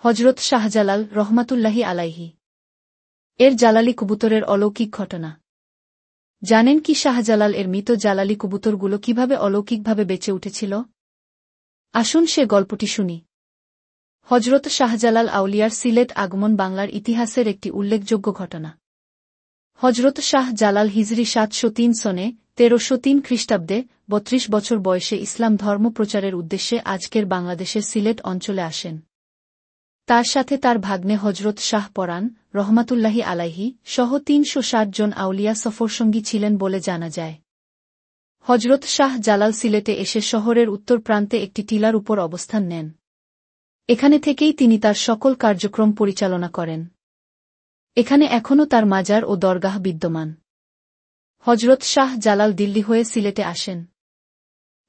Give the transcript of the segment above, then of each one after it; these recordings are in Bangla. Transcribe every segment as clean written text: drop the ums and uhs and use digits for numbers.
হজরত শাহজালাল রহমাতুল্লাহি আলাইহি এর জালালি কবুতরের অলৌকিক ঘটনা। জানেন কি শাহজালাল এর মৃত জালালি কবুতরগুলো কিভাবে অলৌকিকভাবে বেঁচে উঠেছিল? আসুন সে গল্পটি শুনি। হজরত শাহজালাল আউলিয়ার সিলেট আগমন বাংলার ইতিহাসের একটি উল্লেখযোগ্য ঘটনা। হজরত শাহ জালাল হিজরি ৭০৩ সনে ১৩০৩ খ্রিস্টাব্দে ৩২ বছর বয়সে ইসলাম ধর্ম প্রচারের উদ্দেশ্যে আজকের বাংলাদেশের সিলেট অঞ্চলে আসেন। তার সাথে তার ভাগ্নে হজরত শাহ পরান রহমাতুল্লাহি আলাইহি সহ ৩৬০ জন আউলিয়া সফরসঙ্গী ছিলেন বলে জানা যায়। হজরত শাহ জালাল সিলেটে এসে শহরের উত্তর প্রান্তে একটি টিলার উপর অবস্থান নেন। এখানে থেকেই তিনি তার সকল কার্যক্রম পরিচালনা করেন। এখানে এখনও তার মাজার ও দরগাহ বিদ্যমান। হজরত শাহ জালাল দিল্লি হয়ে সিলেটে আসেন।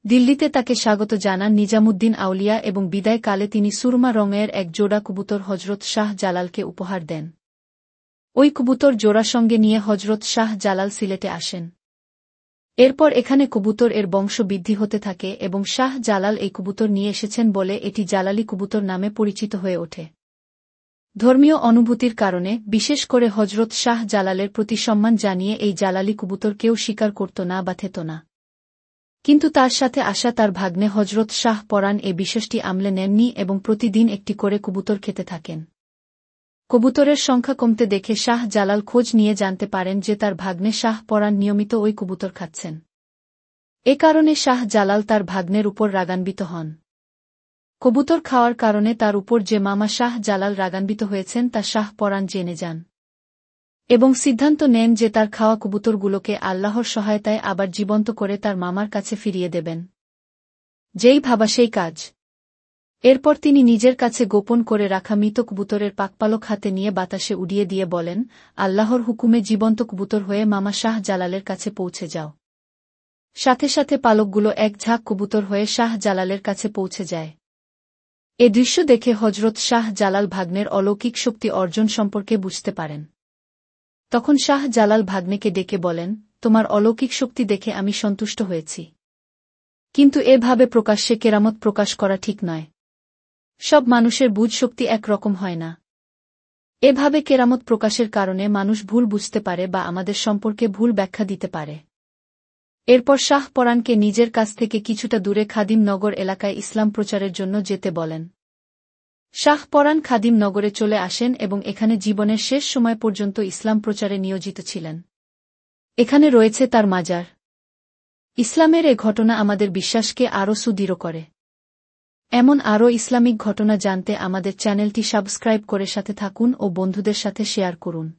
দিল্লিতে তাকে স্বাগত জানান নিজামুদ্দিন আউলিয়া এবং বিদায় কালে তিনি সুরমা রঙের এক জোড়া কবুতর হজরত শাহ জালালকে উপহার দেন। ওই কবুতর জোড়া সঙ্গে নিয়ে হজরত শাহ জালাল সিলেটে আসেন। এরপর এখানে কবুতর এর বংশ বৃদ্ধি হতে থাকে এবং শাহ জালাল এই কবুতর নিয়ে এসেছেন বলে এটি জালালি কবুতর নামে পরিচিত হয়ে ওঠে। ধর্মীয় অনুভূতির কারণে বিশেষ করে হজরত শাহ জালালের প্রতি সম্মান জানিয়ে এই জালালি কবুতর কেউ শিকার করত না বা থেত না। কিন্তু তার সাথে আসা তার ভাগ্নে হজরত শাহ পরান এ বিষয়টি আমলে নেননি এবং প্রতিদিন একটি করে কবুতর খেতে থাকেন। কবুতরের সংখ্যা কমতে দেখে শাহ জালাল খোঁজ নিয়ে জানতে পারেন যে তার ভাগ্নে শাহ পরান নিয়মিত ওই কবুতর খাচ্ছেন। এ কারণে শাহ জালাল তার ভাগ্নের উপর রাগান্বিত হন। কবুতর খাওয়ার কারণে তার উপর যে মামা শাহ জালাল রাগান্বিত হয়েছেন তা শাহ পরান জেনে যান এবং সিদ্ধান্ত নেন যে তার খাওয়া কবুতরগুলোকে আল্লাহর সহায়তায় আবার জীবন্ত করে তার মামার কাছে ফিরিয়ে দেবেন। যেই ভাবা সেই কাজ। এরপর তিনি নিজের কাছে গোপন করে রাখা মৃত কবুতরের পাকপালক হাতে নিয়ে বাতাসে উড়িয়ে দিয়ে বলেন, আল্লাহর হুকুমে জীবন্ত কবুতর হয়ে মামা শাহ জালালের কাছে পৌঁছে যাও। সাথে সাথে পালকগুলো এক ঝাঁক কবুতর হয়ে শাহ জালালের কাছে পৌঁছে যায়। এ দৃশ্য দেখে হজরত শাহ জালাল ভাগ্নের অলৌকিক শক্তি অর্জন সম্পর্কে বুঝতে পারেন। তখন শাহ জালাল ভাগ্নেকে ডেকে বলেন, তোমার অলৌকিক শক্তি দেখে আমি সন্তুষ্ট হয়েছি। কিন্তু এভাবে প্রকাশ্যে কেরামত প্রকাশ করা ঠিক নয়। সব মানুষের বুঝ শক্তি এক রকম হয় না। এভাবে কেরামত প্রকাশের কারণে মানুষ ভুল বুঝতে পারে বা আমাদের সম্পর্কে ভুল ব্যাখ্যা দিতে পারে। এরপর শাহ পরানকে নিজের কাছ থেকে কিছুটা দূরে খাদিম নগর এলাকায় ইসলাম প্রচারের জন্য যেতে বলেন। শাহ পরান খাদিম নগরে চলে আসেন এবং এখানে জীবনের শেষ সময় পর্যন্ত ইসলাম প্রচারে নিয়োজিত ছিলেন। এখানে রয়েছে তার মাজার। ইসলামের এ ঘটনা আমাদের বিশ্বাসকে আরও সুদৃঢ় করে। এমন আরও ইসলামিক ঘটনা জানতে আমাদের চ্যানেলটি সাবস্ক্রাইব করে সাথে থাকুন ও বন্ধুদের সাথে শেয়ার করুন।